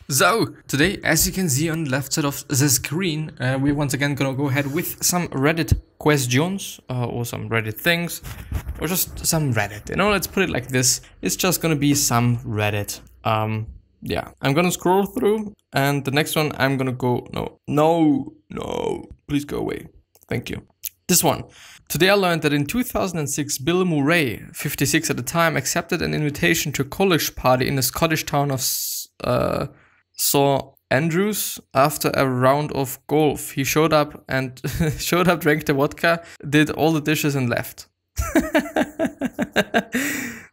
So, today, as you can see on the left side of the screen, we're once again gonna go ahead with some Reddit questions, or some Reddit things, or just some Reddit, you know, let's put it like this. It's just gonna be some Reddit. Yeah, I'm gonna scroll through, and the next one I'm gonna go, no, please go away. Thank you. This one. Today I learned that in 2006, Bill Murray, 56 at the time, accepted an invitation to a college party in the Scottish town of St. Andrews after a round of golf. He showed up and drank the vodka, did all the dishes and left.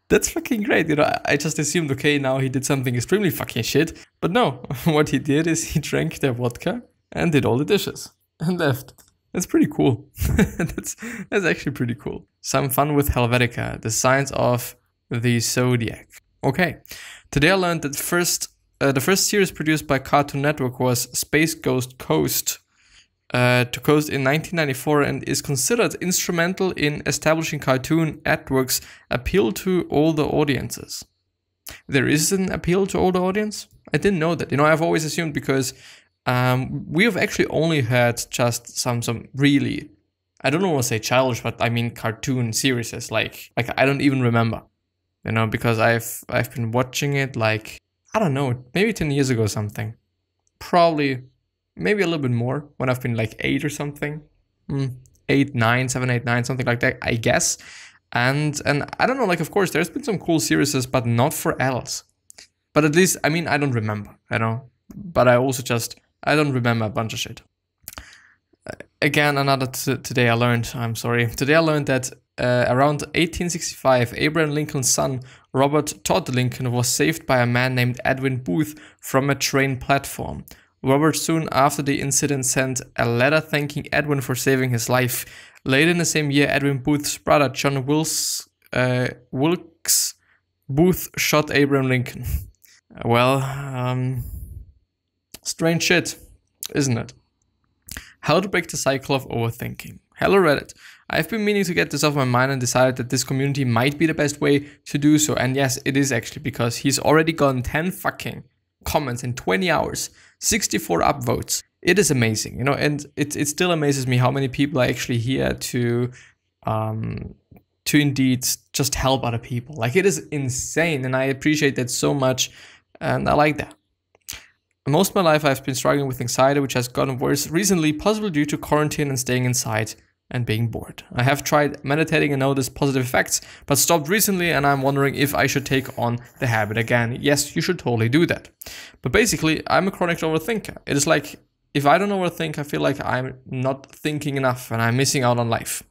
That's fucking great, you know. I just assumed, okay, now he did something extremely fucking shit. But no, what he did is he drank the vodka and did all the dishes and left. That's pretty cool. That's actually pretty cool. Some fun with Helvetica, the signs of the zodiac. Okay, today I learned that the first series produced by Cartoon Network was Space Ghost Coast, in 1994, and is considered instrumental in establishing Cartoon Network's appeal to older audiences. There is an appeal to older audience? I didn't know that. You know, I've always assumed because we have actually only had just some really, I don't want to say childish, but I mean cartoon series, like I don't even remember, you know, because I've been watching it like, I don't know, maybe 10 years ago or something. Probably, maybe a little bit more, when I've been like 8 or something. 8, 9, 7, 8, 9, something like that, I guess. And I don't know, like, of course, there's been some cool series, but not for adults. But at least, I mean, I don't remember, you know. But I also I don't remember a bunch of shit. Again, another today I learned, I'm sorry. Today I learned that around 1865, Abraham Lincoln's son, Robert Todd Lincoln, was saved by a man named Edwin Booth from a train platform. Robert soon after the incident sent a letter thanking Edwin for saving his life. Later in the same year, Edwin Booth's brother, John Wilkes Booth, shot Abraham Lincoln. Well, strange shit, isn't it? How to break the cycle of overthinking. Hello Reddit. I've been meaning to get this off my mind and decided that this community might be the best way to do so. And yes, it is actually, because he's already gotten 10 fucking comments in 20 hours, 64 upvotes. It is amazing, you know, and it still amazes me how many people are actually here to indeed just help other people. Like, it is insane, and I appreciate that so much, and I like that. Most of my life I've been struggling with anxiety, which has gotten worse recently, possibly due to quarantine and staying inside and being bored. I have tried meditating and noticed positive effects, but stopped recently, and I'm wondering if I should take on the habit again. Yes, you should totally do that. But basically, I'm a chronic overthinker. It is like, if I don't overthink, I feel like I'm not thinking enough and I'm missing out on life.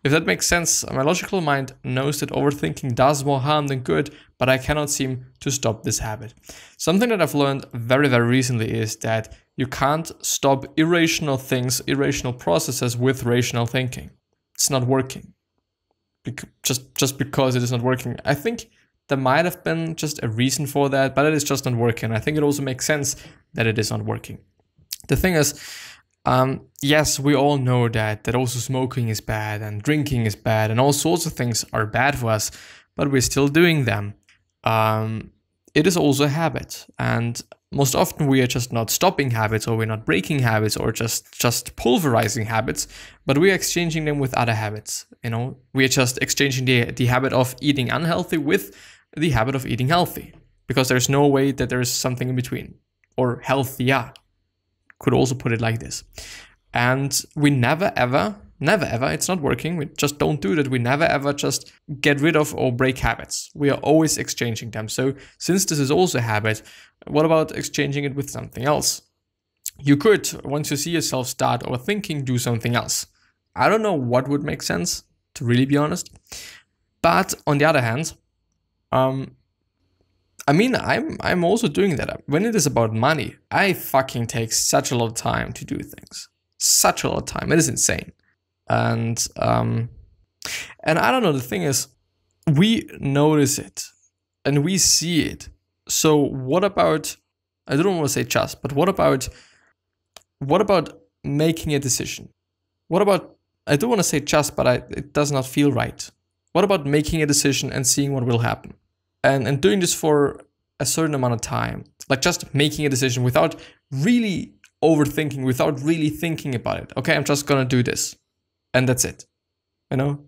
If that makes sense, my logical mind knows that overthinking does more harm than good, but I cannot seem to stop this habit. Something that I've learned very, very recently is that you can't stop irrational things, irrational processes with rational thinking. It's not working. Just because it is not working. I think there might have been just a reason for that, but it is just not working. I think it also makes sense that it is not working. The thing is, yes, we all know that also smoking is bad and drinking is bad and all sorts of things are bad for us, but we're still doing them. It is also a habit, and most often we are just not stopping habits, or we're not breaking habits, or just pulverizing habits, but we are exchanging them with other habits. You know, we are just exchanging the habit of eating unhealthy with the habit of eating healthy, because there's no way that there is something in between, or healthier. Could also put it like this. And we never ever, it's not working, we just don't do that. We never ever just get rid of or break habits. We are always exchanging them. So since this is also a habit, what about exchanging it with something else? You could, once you see yourself start overthinking, do something else. I don't know what would make sense, to really be honest. But on the other hand, I mean, I'm also doing that. When it is about money, I fucking take such a lot of time to do things. Such a lot of time. It is insane. And I don't know, the thing is, we notice it and we see it. So what about, I don't want to say just, but what about making a decision? What about, I don't want to say just, but it does not feel right. What about making a decision and seeing what will happen? And doing this for a certain amount of time, like just making a decision without really overthinking, without really thinking about it. Okay, I'm just gonna do this, and that's it. You know,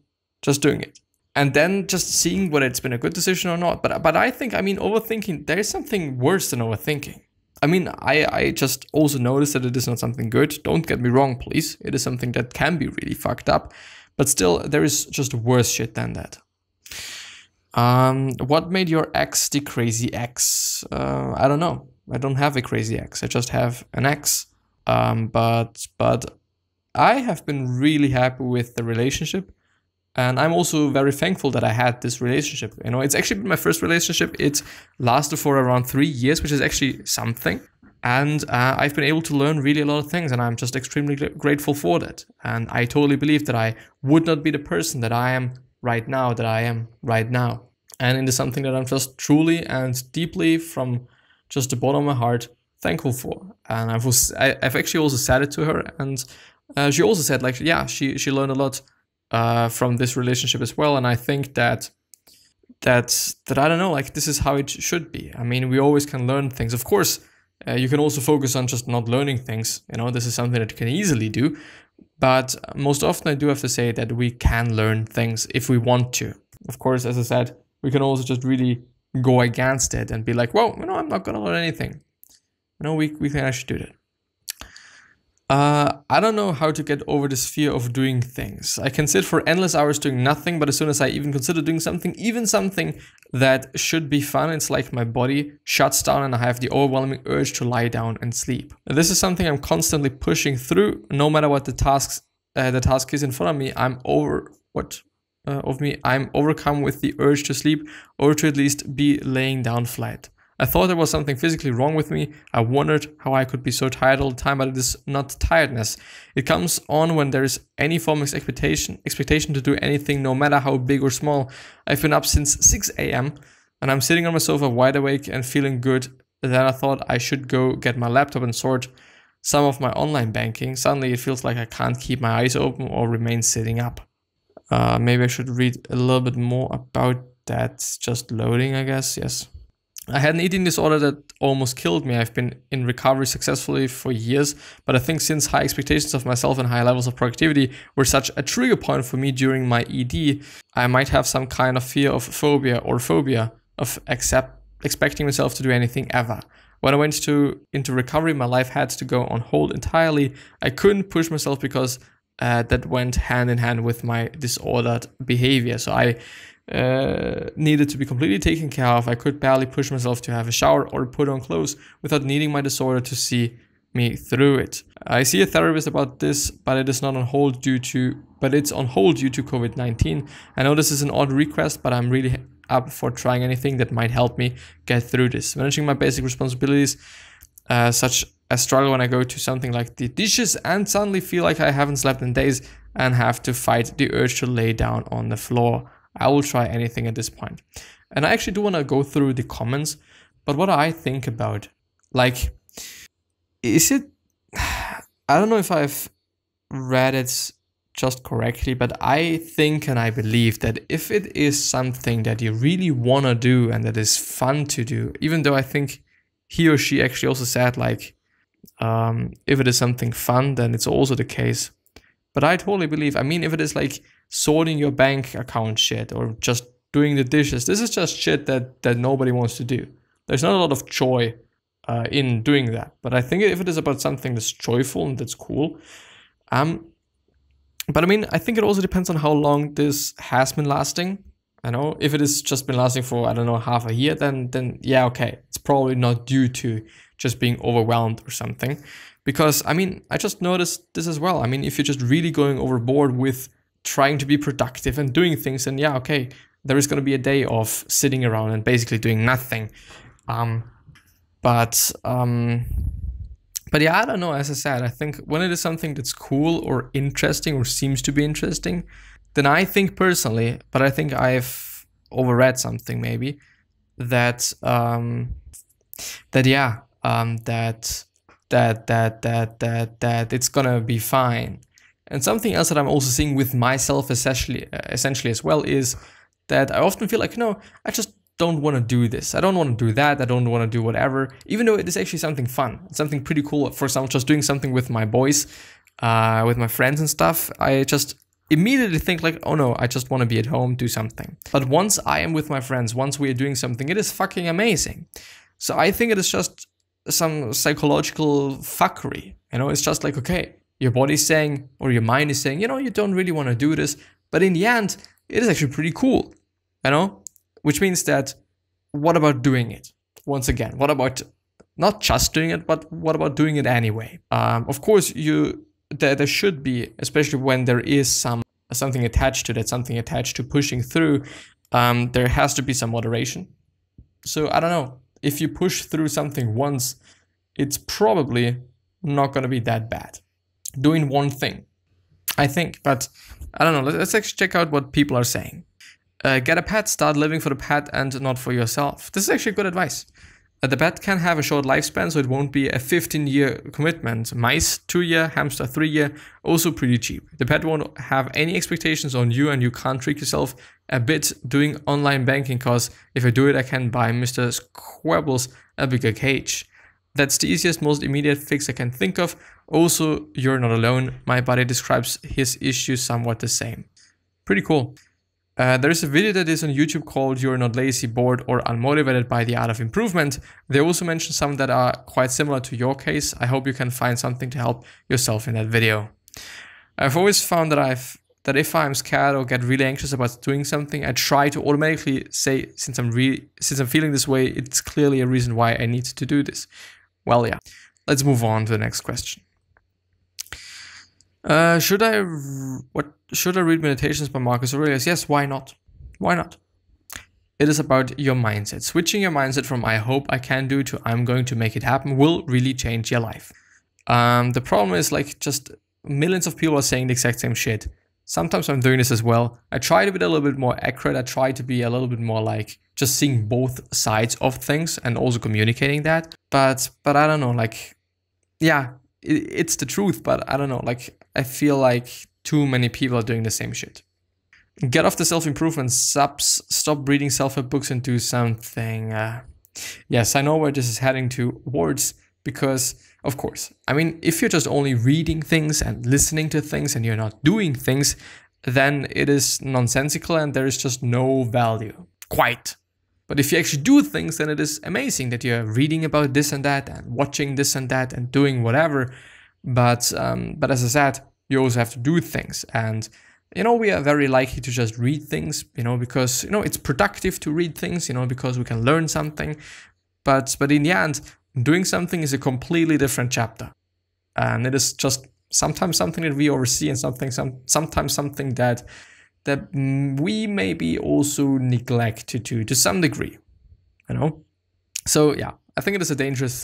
just doing it, and then just seeing whether it's been a good decision or not. But I think, I mean, overthinking, there is something worse than overthinking. I mean, I just also noticed that it is not something good. Don't get me wrong, please. It is something that can be really fucked up, but still, there is just worse shit than that. What made your ex the crazy ex? I don't know. I don't have a crazy ex. I just have an ex. But I have been really happy with the relationship. And I'm also very thankful that I had this relationship. You know, it's actually been my first relationship. It lasted for around 3 years, which is actually something. And I've been able to learn really a lot of things, and I'm just extremely grateful for that. And I totally believe that I would not be the person that I am right now, And it is something that I'm just truly and deeply, from just the bottom of my heart, thankful for. And I've actually also said it to her, and she also said, like, yeah, she learned a lot from this relationship as well. And I think that I don't know, like, this is how it should be. I mean, we always can learn things. Of course, you can also focus on just not learning things. You know, this is something that you can easily do. But most often I do have to say that we can learn things if we want to. Of course, as I said, we can also just really go against it and be like, well, you know, I'm not going to learn anything. You know, we can actually do that. I don't know how to get over this fear of doing things. I can sit for endless hours doing nothing, but as soon as I even consider doing something, even something that should be fun, it's like my body shuts down and I have the overwhelming urge to lie down and sleep. This is something I'm constantly pushing through. No matter what the task is in front of me, I'm overcome with the urge to sleep, or to at least be laying down flat. I thought there was something physically wrong with me. I wondered how I could be so tired all the time, but it is not tiredness. It comes on when there is any form of expectation to do anything, no matter how big or small. I've been up since 6 a.m. and I'm sitting on my sofa wide awake and feeling good. Then I thought I should go get my laptop and sort some of my online banking. Suddenly it feels like I can't keep my eyes open or remain sitting up. Maybe I should read a little bit more about that. It's just loading, I guess. Yes. I had an eating disorder that almost killed me. I've been in recovery successfully for years, but I think since high expectations of myself and high levels of productivity were such a trigger point for me during my ED, I might have some kind of fear of phobia of expecting myself to do anything ever. When I went into recovery, my life had to go on hold entirely. I couldn't push myself because that went hand in hand with my disordered behavior. So I needed to be completely taken care of. I could barely push myself to have a shower or put on clothes without needing my disorder to see me through it. I see a therapist about this, but it's on hold due to COVID-19. I know this is an odd request, but I'm really up for trying anything that might help me get through this. Managing my basic responsibilities, such as struggle when I go to something like the dishes and suddenly feel like I haven't slept in days and have to fight the urge to lay down on the floor. I will try anything at this point. And I actually do want to go through the comments, but what I think about, like, is it, I don't know if I've read it just correctly, but I think and I believe that if it is something that you really want to do and that is fun to do, even though I think he or she actually also said, like, if it is something fun, then it's also the case. But I totally believe, I mean, if it is like sorting your bank account shit or just doing the dishes, this is just shit that nobody wants to do. There's not a lot of joy in doing that. But I think if it is about something that's joyful and that's cool, but I mean, I think it also depends on how long this has been lasting. I know if it has just been lasting for, I don't know, half a year, then yeah, okay. It's probably not due to just being overwhelmed or something. Because, I mean, I just noticed this as well. I mean, if you're just really going overboard with trying to be productive and doing things, then yeah, okay, there is going to be a day of sitting around and basically doing nothing. But yeah, I don't know. As I said, I think when it is something that's cool or interesting or seems to be interesting, then I think personally, but I think I've overread something maybe, that it's gonna be fine. And something else that I'm also seeing with myself essentially as well is that I often feel like, I just don't want to do this. I don't want to do that. I don't want to do whatever, even though it is actually something fun, something pretty cool. For example, just doing something with my boys, with my friends and stuff. I just immediately think like, oh no, I just want to be at home, do something. But once I am with my friends, once we are doing something, it is fucking amazing. So I think it is just some psychological fuckery. You know, it's just like, okay, your body's saying, or your mind is saying, you know, you don't really want to do this. But in the end, it is actually pretty cool, you know? Which means that, what about doing it? Once again, what about not just doing it, but what about doing it anyway? Of course, there should be, especially when there is something attached to that, something attached to pushing through, there has to be some moderation. So I don't know, if you push through something once, it's probably not going to be that bad. Doing one thing, I think, but I don't know. Let's actually check out what people are saying. Get a pet, start living for the pet and not for yourself. This is actually good advice. The pet can have a short lifespan, so it won't be a 15-year commitment. Mice, 2-year, hamster, 3-year, also pretty cheap. The pet won't have any expectations on you, and you can't trick yourself a bit doing online banking, because if I do it, I can buy Mr. Squabbles a bigger cage. That's the easiest, most immediate fix I can think of. Also, you're not alone. My buddy describes his issues somewhat the same. Pretty cool. There's a video that is on YouTube called You're Not Lazy, Bored, or Unmotivated by the Art of Improvement. They also mention some that are quite similar to your case. I hope you can find something to help yourself in that video. I've always found that if I'm scared or get really anxious about doing something, I try to automatically say, since I'm feeling this way, it's clearly a reason why I need to do this. Well, yeah. Let's move on to the next question. Should I read Meditations by Marcus Aurelius? Yes, why not? Why not? It is about your mindset. Switching your mindset from I hope I can do to I'm going to make it happen will really change your life. The problem is, like, just millions of people are saying the exact same shit. Sometimes I'm doing this as well. I try to be a little bit more accurate. I try to be a little bit more like just seeing both sides of things and also communicating that. But I don't know, like, yeah, it's the truth, but I don't know, like, I feel like too many people are doing the same shit. Get off the self-improvement subs, stop reading self-help books and do something. Yes, I know where this is heading towards, because, of course, I mean, if you're just only reading things and listening to things and you're not doing things, then it is nonsensical and there is just no value. Quite. But if you actually do things, then it is amazing that you're reading about this and that and watching this and that and doing whatever. But as I said, you also have to do things. And, you know, we are very likely to just read things, you know, because, you know, it's productive to read things, you know, because we can learn something. But in the end, doing something is a completely different chapter. And it is just sometimes something that we oversee and sometimes something that we maybe also neglect to do to some degree, you know? So yeah, I think it is a dangerous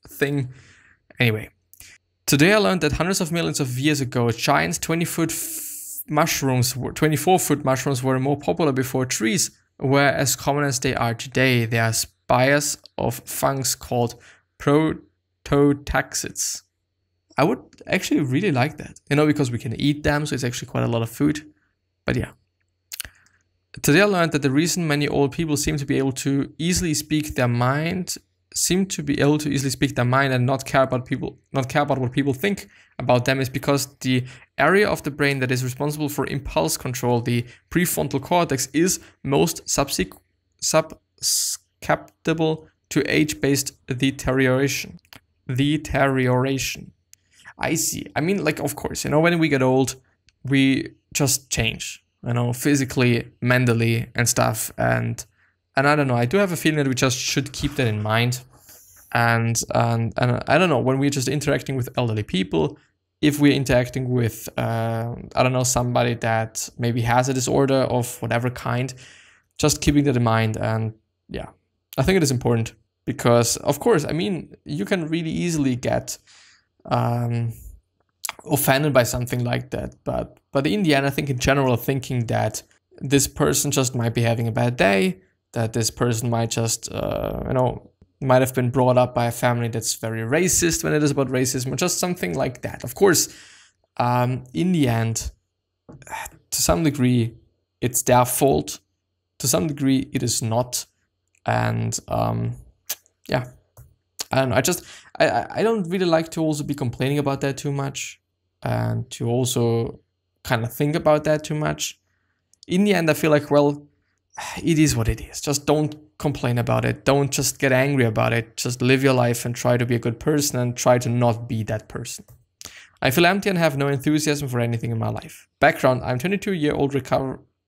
thing. Anyway, today I learned that hundreds of millions of years ago, giant 24-foot mushrooms were more popular before trees were as common as they are today. They are spires of fungus called prototaxids. I would actually really like that, you know, because we can eat them, so it's actually quite a lot of food. But yeah. Today I learned that the reason many old people seem to be able to easily speak their mind, and not care about what people think about them, is because the area of the brain that is responsible for impulse control, the prefrontal cortex, is most susceptible to age-based deterioration. I see. I mean, like, of course, you know, when we get old, we just change, you know, physically, mentally and stuff. And I don't know, I do have a feeling that we just should keep that in mind. And I don't know, when we're just interacting with elderly people, if we're interacting with, I don't know, somebody that maybe has a disorder of whatever kind, just keeping that in mind. And yeah, I think it is important because, of course, I mean, you can really easily get offended by something like that. But in the end, I think in general, thinking that this person just might be having a bad day, that this person might just, might have been brought up by a family that's very racist when it is about racism, or just something like that. Of course, in the end, to some degree, it's their fault. To some degree, it is not. And yeah, I don't know. I don't really like to also be complaining about that too much, and to also kind of think about that too much. In the end, I feel like, well, it is what it is. Just don't complain about it. Don't just get angry about it. Just live your life and try to be a good person and try to not be that person. I feel empty and have no enthusiasm for anything in my life. Background, I'm 22-year-old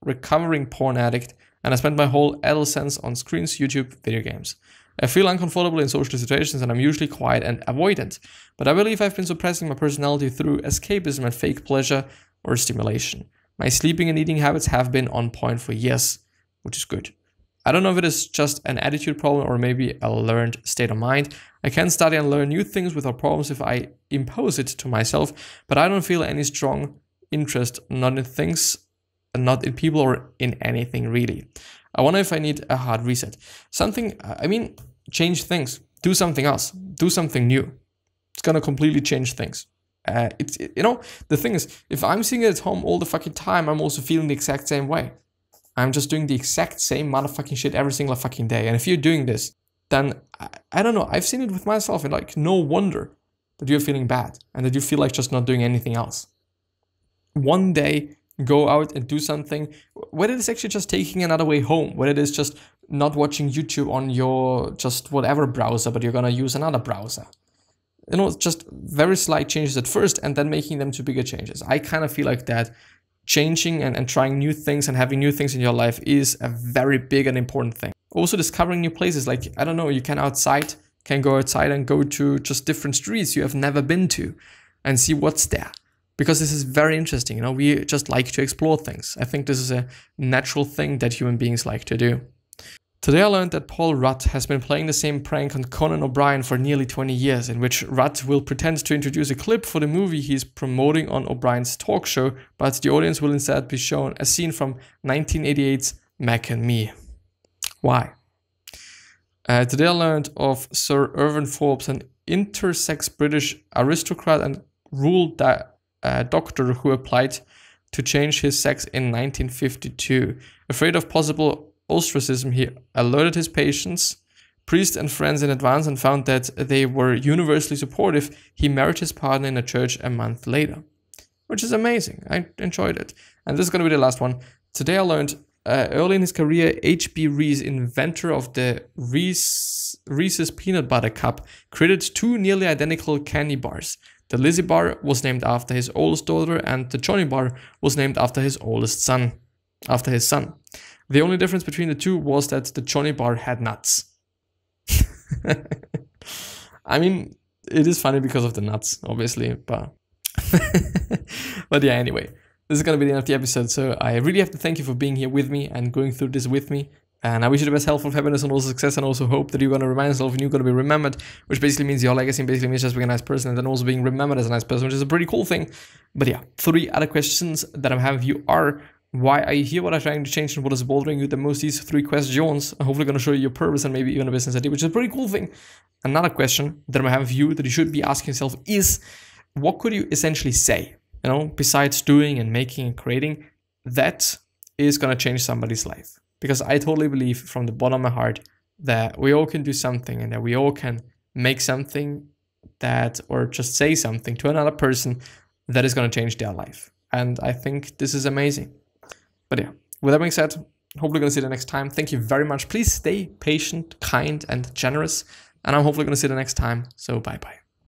recovering porn addict, and I spent my whole adolescence on screens, YouTube, video games. I feel uncomfortable in social situations and I'm usually quiet and avoidant, but I believe I've been suppressing my personality through escapism and fake pleasure or stimulation. My sleeping and eating habits have been on point for years, which is good. I don't know if it is just an attitude problem or maybe a learned state of mind. I can study and learn new things without problems if I impose it to myself, but I don't feel any strong interest, not in things, not in people or in anything really. I wonder if I need a hard reset. Change things, do something else, do something new. It's gonna completely change things. The thing is, if I'm sitting at home all the fucking time, I'm also feeling the exact same way. I'm just doing the exact same motherfucking shit every single fucking day. And if you're doing this, then I don't know, I've seen it with myself, and like, no wonder that you're feeling bad and that you feel like just not doing anything else. One day, go out and do something, whether it's actually just taking another way home, whether it is just not watching YouTube on your just whatever browser, but you're gonna use another browser. Just very slight changes at first and then making them to bigger changes. I kind of feel like that changing and trying new things and having new things in your life is a very big and important thing. Also discovering new places, like, I don't know, you can go outside and go to just different streets you have never been to and see what's there. Because this is very interesting, we just like to explore things. I think this is a natural thing that human beings like to do. Today I learned that Paul Rudd has been playing the same prank on Conan O'Brien for nearly 20 years, in which Rudd will pretend to introduce a clip for the movie he's promoting on O'Brien's talk show, but the audience will instead be shown a scene from 1988's Mac and Me. Why? Today I learned of Sir Irvin Forbes, an intersex British aristocrat and ruled doctor who applied to change his sex in 1952. Afraid of possible ostracism, he alerted his patients, priests and friends in advance and found that they were universally supportive. He married his partner in a church a month later, which is amazing. I enjoyed it. And this is going to be the last one. Today I learned early in his career, H.B. Reese, inventor of the Reese's Peanut Butter Cup, created two nearly identical candy bars. The Lizzie bar was named after his oldest daughter, and the Johnny bar was named after his son. The only difference between the two was that the Johnny bar had nuts. I mean, it is funny because of the nuts, obviously, but but yeah, anyway, this is gonna be the end of the episode. So I really have to thank you for being here with me and going through this with me. And I wish you the best health, happiness, and also success, and also hope that you're going to remind yourself and you're going to be remembered, which basically means your legacy and basically means just being a nice person and then also being remembered as a nice person, which is a pretty cool thing. But yeah, 3 other questions that I have you are, why are you here? What are you trying to change? And what is bothering you the most? These 3 questions are hopefully going to show you your purpose and maybe even a business idea, which is a pretty cool thing. Another question that I have you that you should be asking yourself is, what could you essentially say, besides doing and making and creating, that is going to change somebody's life? Because I totally believe from the bottom of my heart that we all can do something and that we all can make something that, or just say something to another person that is going to change their life. And I think this is amazing. But yeah, with that being said, hopefully going to see you next time. Thank you very much. Please stay patient, kind, and generous. And I'm hopefully going to see you next time. So bye-bye.